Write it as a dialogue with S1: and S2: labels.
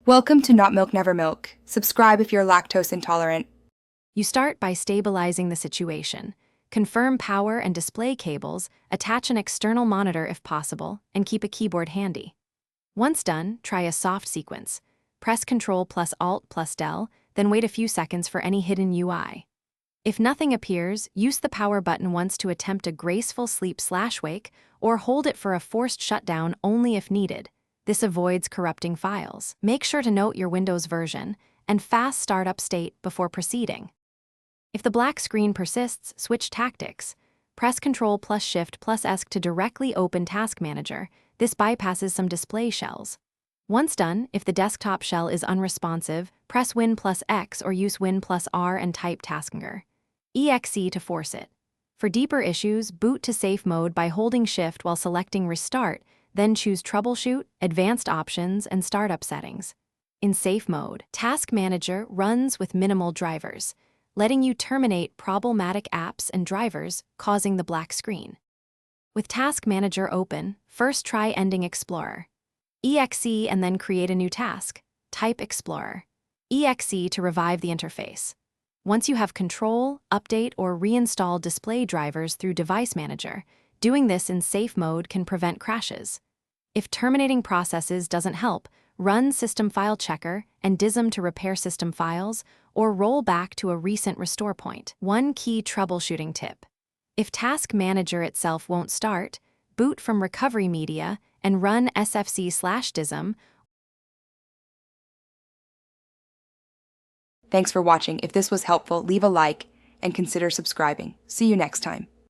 S1: Welcome to Not Milk Never Milk. Subscribe if you're lactose intolerant.
S2: You start by stabilizing the situation. Confirm power and display cables, attach an external monitor if possible, and keep a keyboard handy. Once done, try a soft sequence. Press Ctrl plus Alt plus Del, then wait a few seconds for any hidden UI. If nothing appears, use the power button once to attempt a graceful sleep/wake, or hold it for a forced shutdown only if needed. This avoids corrupting files. Make sure to note your Windows version and fast startup state before proceeding. If the black screen persists, switch tactics. Press Ctrl plus Shift plus ESC to directly open Task Manager. This bypasses some display shells. Once done, if the desktop shell is unresponsive, press Win plus X or use Win plus R and type Tasker. EXE to force it. For deeper issues, boot to safe mode by holding Shift while selecting Restart, then choose Troubleshoot, Advanced Options, and Startup Settings. In safe mode, Task Manager runs with minimal drivers, letting you terminate problematic apps and drivers, causing the black screen. With Task Manager open, first try ending Explorer. EXE and then create a new task. Type Explorer. EXE to revive the interface. Once you have control, update, or reinstall display drivers through Device Manager, doing this in safe mode can prevent crashes. If terminating processes doesn't help, run System File Checker and DISM to repair system files, or roll back to a recent restore point. One key troubleshooting tip. If Task Manager itself won't start, boot from Recovery Media and run sfc/dism.
S1: Thanks for watching. If this was helpful, leave a like and consider subscribing. See you next time.